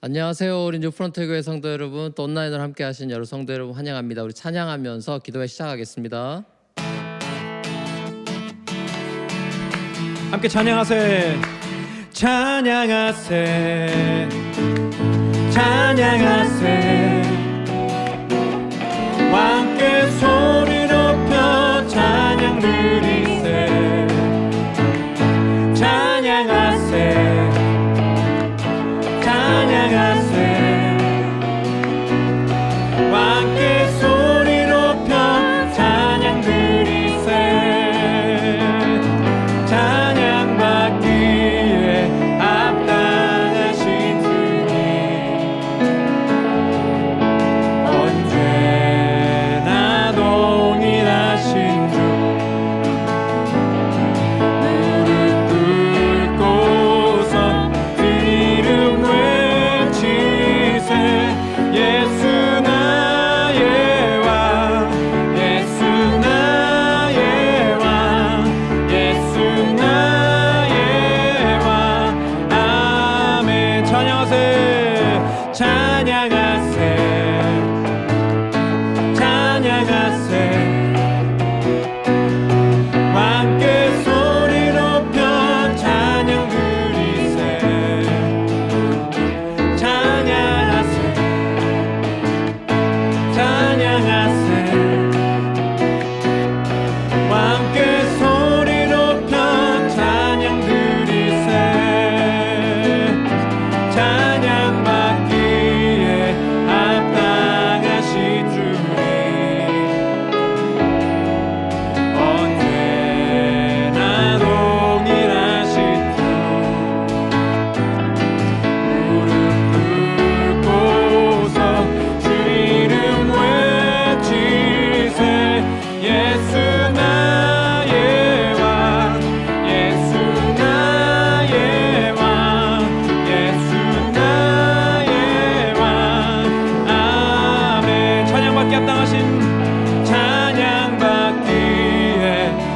안녕하세요. 오린주 프론트 교회 성도 여러분, 또 온라인으로 함께 하신 여러 성도 여러분 환영합니다. 우리 찬양하면서 기도회 시작하겠습니다. 함께 찬양하세. 찬양하세. 찬양하세. 함께 소리 높여 찬양 드리세. 찬양하세. 찬양하세. 함께 소리 높여 찬양 드리세. 찬양 받기에 합당하신 주님, 언제나 동일하신 주, 무릎 꿇고서 그 이름 외치세. 예수 나의 왕, 예수 나의 왕, 예수 나의 왕. 아멘. 찬양하세. 찬양하세. 찬양하세. 함께 소리 높여 찬양 드리세. 찬양하세. 찬양하세. 함께 소리 높여 찬양 드리세. 찬양 받기에 합당하신 주님, 언제나 동일하신 주, 무릎 꿇고서 주 이름 외치세. 예수 나의 왕, 예수 나의 왕, 예수 나의 왕. 아멘. 찬양받기 합당하신, 찬양받기에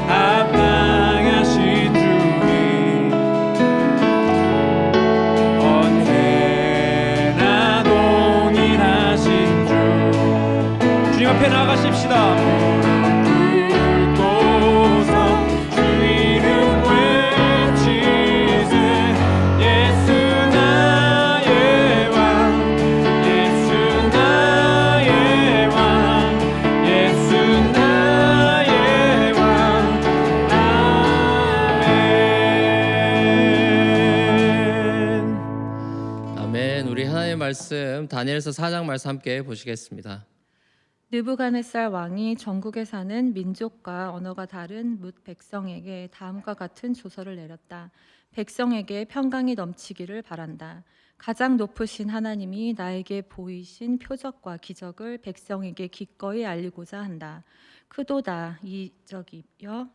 합당하신 주님, 언제나 동일하신 주. 주님 앞에 나아가십시다. 무릎 꿇고서 주 이름 외치세. 예수 나의 왕, 예수 나의 왕, 예수 나의 왕. 아멘. 아멘. 우리 하나님의 말씀 다니엘서 4장 말씀 함께 보시겠습니다. 느부갓네살 왕이 전국에 사는 민족과 언어가 다른 뭇 백성에게 다음과 같은 조서를 내렸다. 백성에게 평강이 넘치기를 바란다. 가장 높으신 하나님이 나에게 보이신 표적과 기적을 백성에게 기꺼이 알리고자 한다. 크도다 이적이여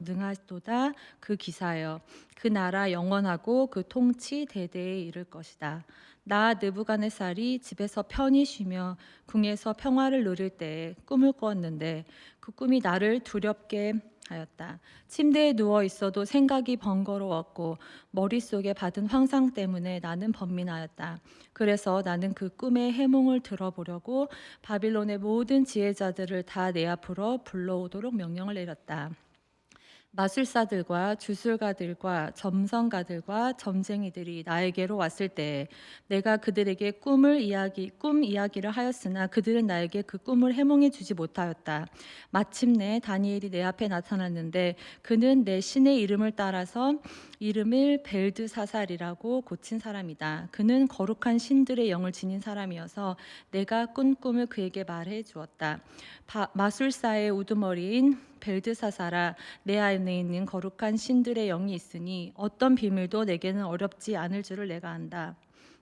능하도다 그 기사여. 그 나라 영원하고 그 통치 대대에 이를 것이다. 나 느부갓네살이 집에서 편히 쉬며 궁에서 평화를 누릴 때에 꿈을 꾸었는데 그 꿈이 나를 두렵게 하였다. 침대에 누워 있어도 생각이 번거로웠고 머릿속에 받은 환상 때문에 나는 번민하였다. 그래서 나는 그 꿈의 해몽을 들어보려고 바빌론의 모든 지혜자들을 다 내 앞으로 불러오도록 명령을 내렸다. 마술사들과 주술가들과 점성가들과 점쟁이들이 나에게로 왔을 때 내가 그들에게 꿈 이야기를 하였으나 그들은 나에게 그 꿈을 해몽해 주지 못하였다. 마침내 다니엘이 내 앞에 나타났는데 그는 내 신의 이름을 따라서 이름을 벨드사살이라고 고친 사람이다. 그는 거룩한 신들의 영을 지닌 사람이어서 내가 꾼 꿈을 그에게 말해 주었다. 마술사의 우두머리인 벨드사살아, 내 안에 있는 거룩한 신들의 영이 있으니 어떤 비밀도 내게는 어렵지 않을 줄을 내가 안다.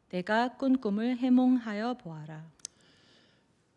내가 꾼 꿈을 해몽하여 보아라.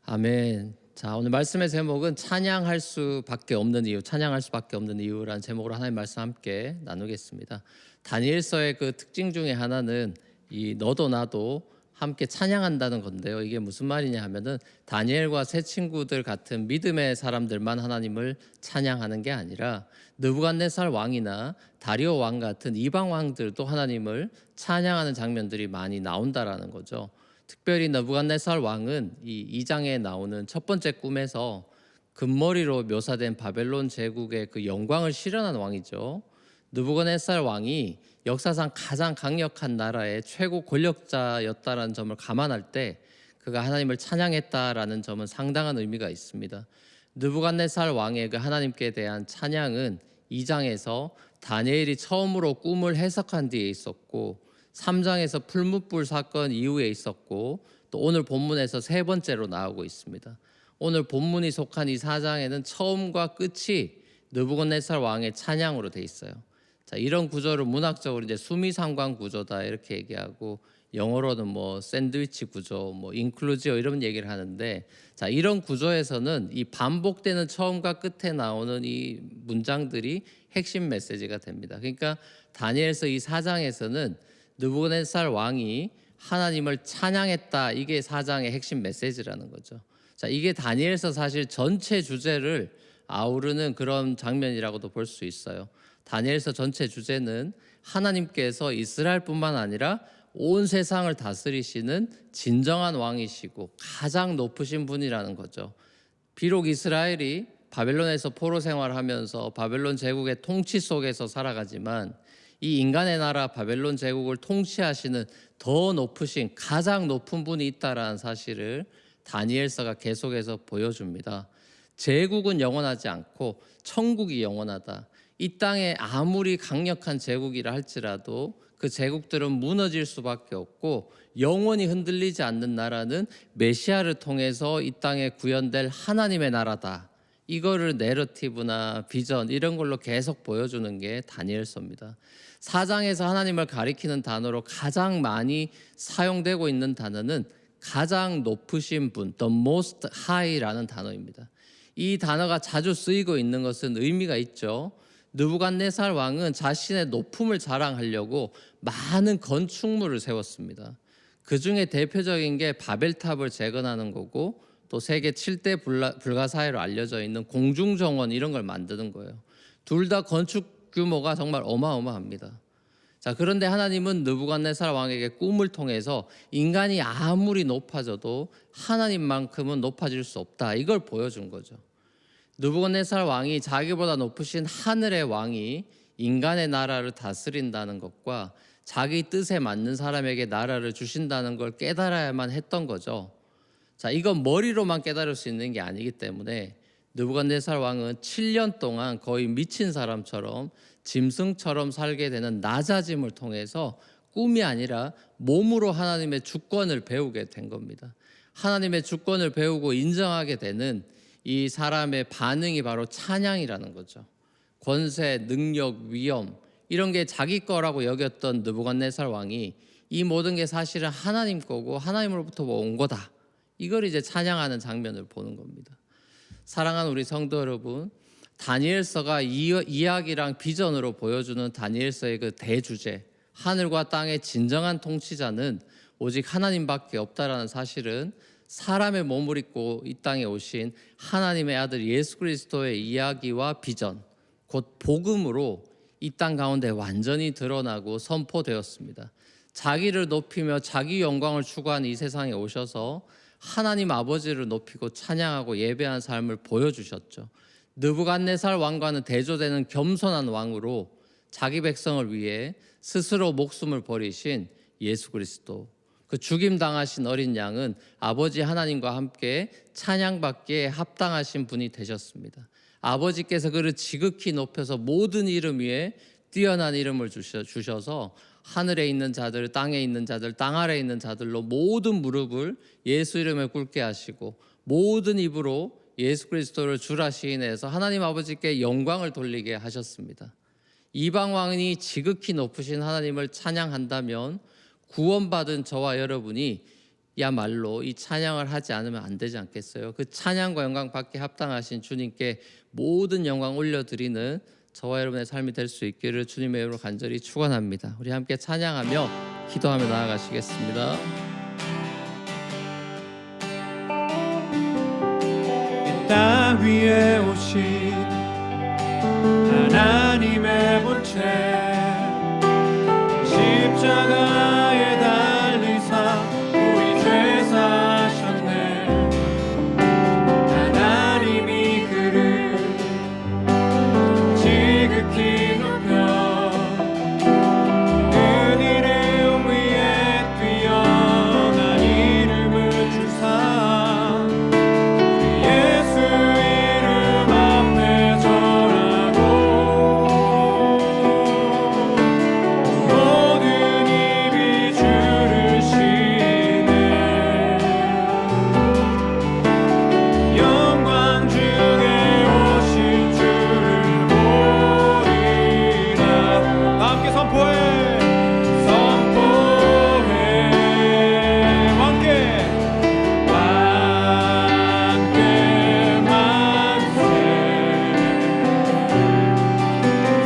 아멘. 자, 오늘 말씀의 제목은 찬양할 수밖에 없는 이유, 찬양할 수밖에 없는 이유라는 제목으로 하나님 말씀 함께 나누겠습니다. 다니엘서의 그 특징 중에 하나는 이 너도 나도 함께 찬양한다는 건데요. 이게 무슨 말이냐 하면은 다니엘과 세 친구들 같은 믿음의 사람들만 하나님을 찬양하는 게 아니라 느부갓네살 왕이나 다리오 왕 같은 이방 왕들도 하나님을 찬양하는 장면들이 많이 나온다라는 거죠. 특별히 느부갓네살 왕은 이 2장에 나오는 첫 번째 꿈에서 금머리로 묘사된 바벨론 제국의 그 영광을 실현한 왕이죠. 느부갓네살 왕이 역사상 가장 강력한 나라의 최고 권력자였다라는 점을 감안할 때 그가 하나님을 찬양했다라는 점은 상당한 의미가 있습니다. 느부갓네살 왕의 그 하나님께 대한 찬양은 2장에서 다니엘이 처음으로 꿈을 해석한 뒤에 있었고 3장에서 풀무불 사건 이후에 있었고 또 오늘 본문에서 세 번째로 나오고 있습니다. 오늘 본문이 속한 이 4장에는 처음과 끝이 느부갓네살 왕의 찬양으로 돼 있어요. 자, 이런 구조를 문학적으로 이제 수미상관 구조다 이렇게 얘기하고 영어로는 뭐 샌드위치 구조, 뭐 인클루지오 이런 얘기를 하는데 자, 이런 구조에서는 이 반복되는 처음과 끝에 나오는 이 문장들이 핵심 메시지가 됩니다. 그러니까 다니엘서 이 4장에서는 느부갓네살 왕이 하나님을 찬양했다. 이게 4장의 핵심 메시지라는 거죠. 자, 이게 다니엘서 사실 전체 주제를 아우르는 그런 장면이라고도 볼 수 있어요. 다니엘서 전체 주제는 하나님께서 이스라엘뿐만 아니라 온 세상을 다스리시는 진정한 왕이시고 가장 높으신 분이라는 거죠. 비록 이스라엘이 바벨론에서 포로 생활하면서 바벨론 제국의 통치 속에서 살아가지만 이 인간의 나라 바벨론 제국을 통치하시는 더 높으신 가장 높은 분이 있다라는 사실을 다니엘서가 계속해서 보여줍니다. 제국은 영원하지 않고 천국이 영원하다. 이 땅에 아무리 강력한 제국이라 할지라도 그 제국들은 무너질 수밖에 없고 영원히 흔들리지 않는 나라는 메시아를 통해서 이 땅에 구현될 하나님의 나라다. 이거를 내러티브나 비전 이런 걸로 계속 보여주는 게 다니엘서입니다. 4장에서 하나님을 가리키는 단어로 가장 많이 사용되고 있는 단어는 가장 높으신 분, the most high라는 단어입니다. 이 단어가 자주 쓰이고 있는 것은 의미가 있죠. 느부갓네살 왕은 자신의 높음을 자랑하려고 많은 건축물을 세웠습니다. 그 중에 대표적인 게 바벨탑을 재건하는 거고 또 세계 7대 불가사의로 알려져 있는 공중정원 이런 걸 만드는 거예요. 둘 다 건축 규모가 정말 어마어마합니다. 자, 그런데 하나님은 느부갓네살 왕에게 꿈을 통해서 인간이 아무리 높아져도 하나님만큼은 높아질 수 없다. 이걸 보여준 거죠. 느부갓네살 왕이 자기보다 높으신 하늘의 왕이 인간의 나라를 다스린다는 것과 자기 뜻에 맞는 사람에게 나라를 주신다는 걸 깨달아야만 했던 거죠. 자, 이건 머리로만 깨달을 수 있는 게 아니기 때문에 느부갓네살 왕은 7년 동안 거의 미친 사람처럼 짐승처럼 살게 되는 낮아짐을 통해서 꿈이 아니라 몸으로 하나님의 주권을 배우게 된 겁니다. 하나님의 주권을 배우고 인정하게 되는 이 사람의 반응이 바로 찬양이라는 거죠. 권세, 능력, 위엄 이런 게 자기 거라고 여겼던 느부갓네살 왕이 이 모든 게 사실은 하나님 거고 하나님으로부터 온 거다. 이걸 이제 찬양하는 장면을 보는 겁니다. 사랑하는 우리 성도 여러분, 다니엘서가 이야기랑 비전으로 보여주는 다니엘서의 그 대주제, 하늘과 땅의 진정한 통치자는 오직 하나님밖에 없다라는 사실은 사람의 몸을 입고 이 땅에 오신 하나님의 아들 예수 그리스도의 이야기와 비전, 곧 복음으로 이 땅 가운데 완전히 드러나고 선포되었습니다. 자기를 높이며 자기 영광을 추구한 이 세상에 오셔서 하나님 아버지를 높이고 찬양하고 예배한 삶을 보여주셨죠. 느부갓네살 왕과는 대조되는 겸손한 왕으로 자기 백성을 위해 스스로 목숨을 버리신 예수 그리스도, 그 죽임당하신 어린 양은 아버지 하나님과 함께 찬양받기에 합당하신 분이 되셨습니다. 아버지께서 그를 지극히 높여서 모든 이름 위에 뛰어난 이름을 주셔서 하늘에 있는 자들, 땅에 있는 자들, 땅 아래에 있는 자들로 모든 무릎을 예수 이름에 꿇게 하시고 모든 입으로 예수 그리스도를 주라 시인해서 하나님 아버지께 영광을 돌리게 하셨습니다. 이방 왕이 지극히 높으신 하나님을 찬양한다면 구원받은 저와 여러분이 야말로 이 찬양을 하지 않으면 안 되지 않겠어요? 그 찬양과 영광 받게 합당하신 주님께 모든 영광 올려드리는 저와 여러분의 삶이 될 수 있기를 주님의 이름으로 간절히 축원합니다. 우리 함께 찬양하며 기도하며 나아가시겠습니다. 땅 위에 오신 하나님의 본체 십자가에 달리사 우리 죄 사하셨네. 하나님이 그를 지극히 높여 그 이름 위에 뛰어난 이름을 주사 우리 예수 이름 앞에 절하고 모든 입이 주를 시네. 영광 중에 오실 줄을 보리라. 함께 선포해 왕께 만세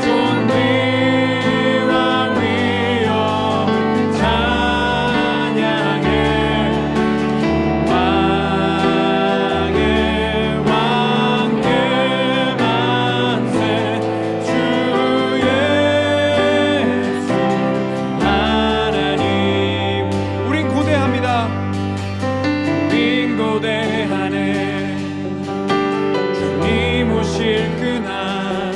존귀와 위엄 찬양해. 왕께 만세 주 예수 하나님. 우린 고대합니다. 우린 고대하네. 주님 오실 그날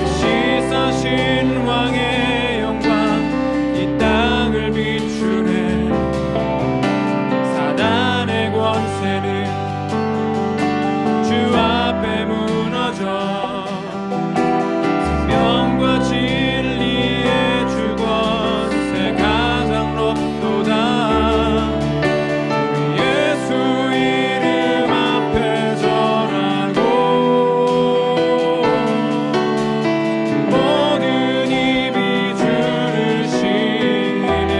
시사신 왕의 영광 이 땅을 비추네. 사단의 권세는 주 앞에 무너져 생명과 진리의 주 권세 가장 높도다. 우리 예수 이름 앞에 절하고 모든 입이 주를 시네.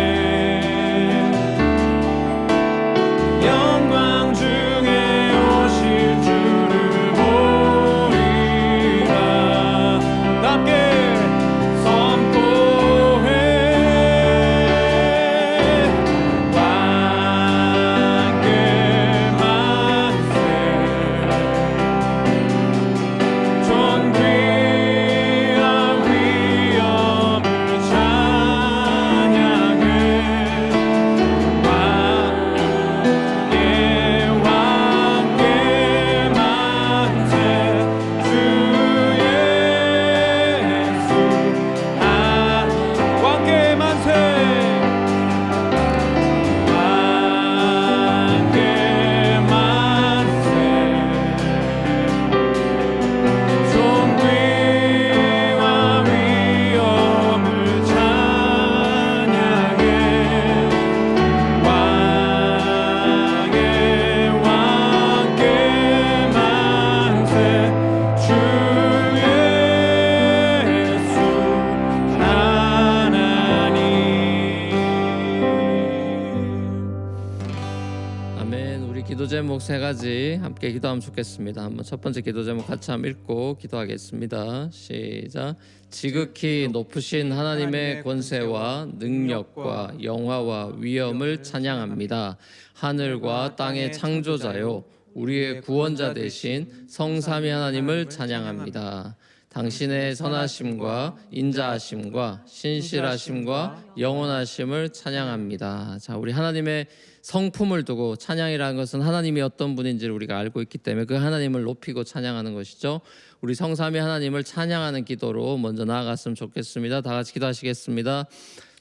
영광 중에 오실 줄을 보리라. 함께 선포해 왕께 만세 존귀와 위엄을 찬양해. 왕께 만세 주 예수 왕께 만세 왕께 만세 존귀와 위엄을 찬양해. 왕께 만세 주 예수 하나님. 아멘. 우리 기도 제목 세 가지 함께 기도하면 좋겠습니다. 한번 첫 번째 기도 제목 같이 한번 읽고 기도하겠습니다. 시작. 지극히 높으신 하나님의 권세와 능력과 영화와 위엄을 찬양합니다. 하늘과 땅의 창조자요 우리의 구원자 되신 성삼위 하나님을 찬양합니다. 당신의 선하심과 인자하심과 신실하심과 영원하심을 찬양합니다. 자, 우리 하나님의 성품을 두고 찬양이라는 것은 하나님이 어떤 분인지를 우리가 알고 있기 때문에 그 하나님을 높이고 찬양하는 것이죠. 우리 성삼위 하나님을 찬양하는 기도로 먼저 나아갔으면 좋겠습니다. 다 같이 기도하시겠습니다.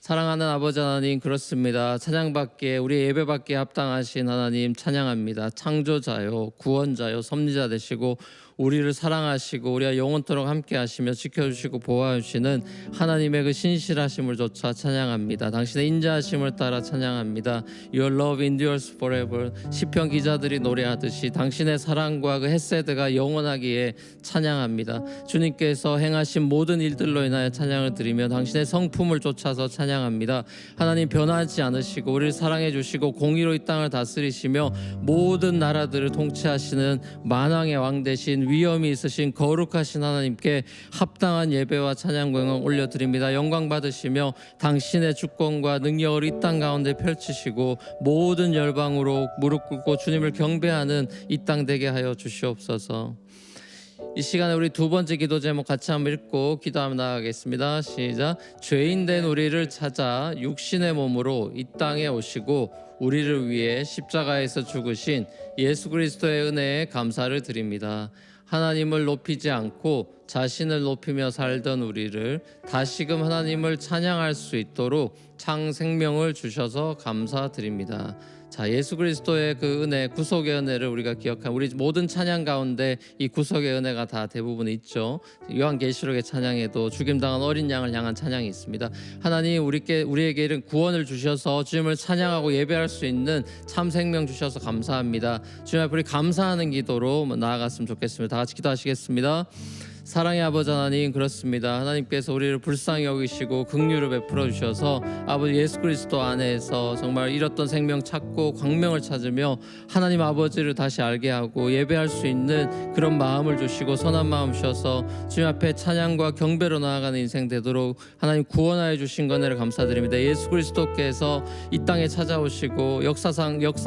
사랑하는 아버지 하나님, 그렇습니다. 찬양받기에 우리 예배받기에 합당하신 하나님 찬양합니다. 창조자요 구원자요 섭리자 되시고 우리를 사랑하시고 우리와 영원토록 함께 하시며 지켜주시고 보호하시는 하나님의 그 신실하심을 조차 찬양합니다. 당신의 인자하심을 따라 찬양합니다. Your love endures forever. 시편 기자들이 노래하듯이 당신의 사랑과 그 헤세드가 영원하기에 찬양합니다. 주님께서 행하신 모든 일들로 인하여 찬양을 드리며 당신의 성품을 쫓아서 찬양합니다. 하나님 변하지 않으시고 우리를 사랑해 주시고 공의로 이 땅을 다스리시며 모든 나라들을 통치하시는 만왕의 왕 되신 위엄이 있으신 거룩하신 하나님께 합당한 예배와 찬양 공연 올려드립니다. 영광 받으시며 당신의 주권과 능력을 이 땅 가운데 펼치시고 모든 열방으로 무릎 꿇고 주님을 경배하는 이 땅 되게 하여 주시옵소서. 이 시간에 우리 두 번째 기도 제목 같이 한번 읽고 기도하며 나가겠습니다. 시작. 죄인된 우리를 찾아 육신의 몸으로 이 땅에 오시고 우리를 위해 십자가에서 죽으신 예수 그리스도의 은혜에 감사를 드립니다. 하나님을 높이지 않고 자신을 높이며 살던 우리를 다시금 하나님을 찬양할 수 있도록 창 생명을 주셔서 감사드립니다. 자, 예수 그리스도의 그 은혜, 구속의 은혜를 우리가 기억하면 우리 모든 찬양 가운데 이 구속의 은혜가 다 대부분 있죠. 요한계시록의 찬양에도 죽임당한 어린 양을 향한 찬양이 있습니다. 하나님 우리에게 이런 구원을 주셔서 주님을 찬양하고 예배할 수 있는 참 생명 주셔서 감사합니다. 주님 앞에 우리 감사하는 기도로 나아갔으면 좋겠습니다. 다 같이 기도하시겠습니다. 사랑의 아버지 하나님, 그렇습니다. 하나님께서 우리를 불쌍히 여기시고 긍휼을 베풀어 주셔서 아버지 예수 그리스도 안에서 정말 잃었던 생명 찾고 광명을 찾으며 하나님 아버지를 다시 알게 하고 예배할 수 있는 그런 마음을 주시고 선한 마음 주셔서 주님 앞에 찬양과 경배로 나아가는 인생 되도록 하나님 구원하여 주신 것을 감사드립니다. 예수 그리스도께서 이 땅에 찾아오시고 역사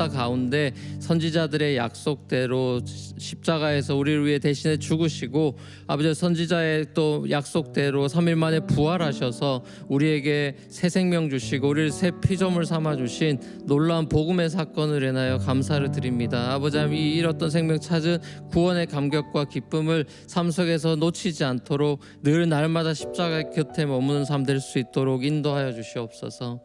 가운데 선지자들의 약속대로 십자가에서 우리를 위해 대신에 죽으시고 아버지 선지자의 또 약속대로 3일 만에 부활하셔서 우리에게 새 생명 주시고 우리를 새 피조물 삼아 주신 놀라운 복음의 사건을 인하여 감사를 드립니다. 아버지 하나님, 이 잃었던 생명 찾은 구원의 감격과 기쁨을 삶 속에서 놓치지 않도록 늘 날마다 십자가 곁에 머무는 삶 될 수 있도록 인도하여 주시옵소서.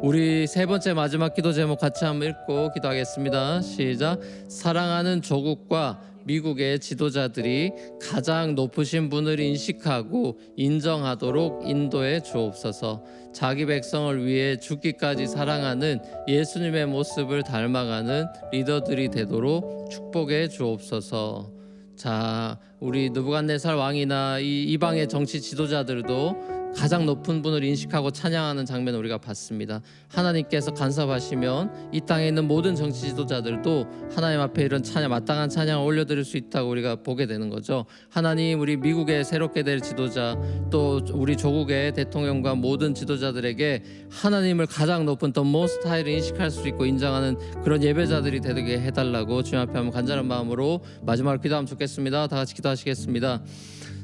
우리 세 번째 마지막 기도 제목 같이 한번 읽고 기도하겠습니다. 시작. 사랑하는 조국과 미국의 지도자들이 가장 높으신 분을 인식하고 인정하도록 인도해 주옵소서. 자기 백성을 위해 죽기까지 사랑하는 예수님의 모습을 닮아가는 리더들이 되도록 축복해 주옵소서. 자, 우리 느부갓네살 왕이나 이 이방의 정치 지도자들도 가장 높은 분을 인식하고 찬양하는 장면을 우리가 봤습니다. 하나님께서 간섭하시면 이 땅에 있는 모든 정치 지도자들도 하나님 앞에 이런 찬양, 마땅한 찬양을 올려드릴 수 있다고 우리가 보게 되는 거죠. 하나님, 우리 미국의 새롭게 될 지도자, 또 우리 조국의 대통령과 모든 지도자들에게 하나님을 가장 높은 The Most High를 인식할 수 있고 인정하는 그런 예배자들이 되게 해달라고 주님 앞에 한번 간절한 마음으로 마지막으로 기도하면 좋겠습니다. 다 같이 기도하시겠습니다.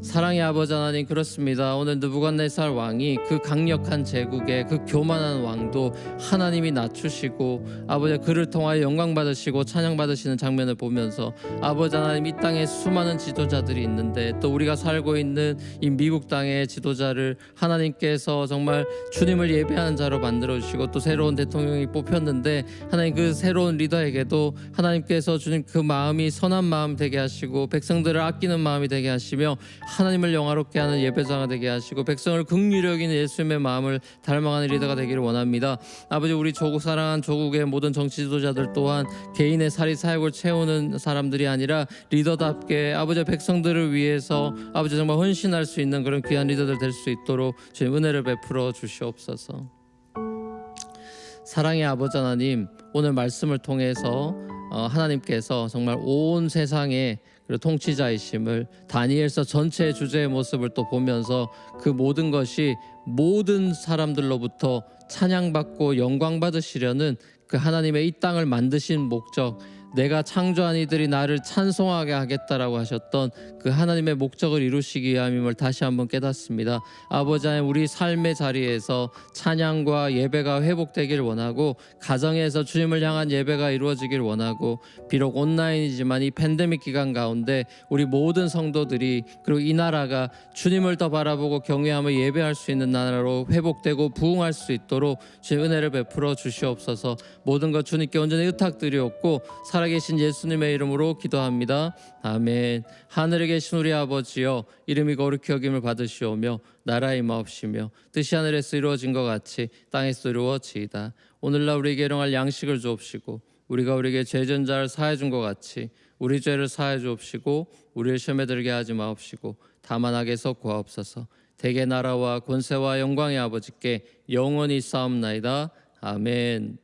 사랑의 아버지 하나님, 그렇습니다. 오늘 느부갓네살 왕이 그 강력한 제국의 그 교만한 왕도 하나님이 낮추시고 아버지 그를 통하여 영광 받으시고 찬양 받으시는 장면을 보면서 아버지 하나님, 이 땅에 수많은 지도자들이 있는데 또 우리가 살고 있는 이 미국 땅의 지도자를 하나님께서 정말 주님을 예배하는 자로 만들어 주시고 또 새로운 대통령이 뽑혔는데 하나님, 그 새로운 리더에게도 하나님께서 주님 그 마음이 선한 마음 되게 하시고 백성들을 아끼는 마음이 되게 하시며 하나님을 영화롭게 하는 예배자가 되게 하시고 백성을 긍휼히 여기는 예수님의 마음을 닮아가는 리더가 되기를 원합니다. 아버지, 우리 조국 사랑한 조국의 모든 정치 지도자들 또한 개인의 사리 사욕을 채우는 사람들이 아니라 리더답게 아버지 백성들을 위해서 아버지 정말 헌신할 수 있는 그런 귀한 리더들 될 수 있도록 주님 은혜를 베풀어 주시옵소서. 사랑의 아버지 하나님, 오늘 말씀을 통해서 하나님께서 정말 온 세상에 그리고 통치자이심을 다니엘서 전체의 주제의 모습을 또 보면서 그 모든 것이 모든 사람들로부터 찬양받고 영광 받으시려는 그 하나님의 이 땅을 만드신 목적, 내가 창조한 이들이 나를 찬송하게 하겠다라고 하셨던 그 하나님의 목적을 이루시기 위함임을 다시 한번 깨닫습니다. 아버지 하나님, 우리 삶의 자리에서 찬양과 예배가 회복되길 원하고 가정에서 주님을 향한 예배가 이루어지길 원하고 비록 온라인이지만 이 팬데믹 기간 가운데 우리 모든 성도들이 그리고 이 나라가 주님을 더 바라보고 경외하며 예배할 수 있는 나라로 회복되고 부흥할 수 있도록 주님 은혜를 베풀어 주시옵소서. 모든 것 주님께 온전히 의탁드리옵고 살아계신 예수님의 이름으로 기도합니다. 아멘. 하늘에 계신 우리 아버지여, 이름이 거룩히 여김을 받으시오며 나라의 임하옵시며 뜻이 하늘에서 이루어진 것 같이 땅에서 이루어지이다. 오늘날 우리에게 일용할 양식을 주옵시고 우리가 우리에게 죄진 자를 사해 준 것 같이 우리 죄를 사해 주옵시고 우리를 시험에 들게 하지 마옵시고 다만 악에서 구하옵소서. 대개 나라와 권세와 영광의 아버지께 영원히 싸움나이다. 아멘.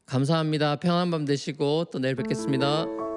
감사합니다. 평안한 밤 되시고 또 내일 뵙겠습니다.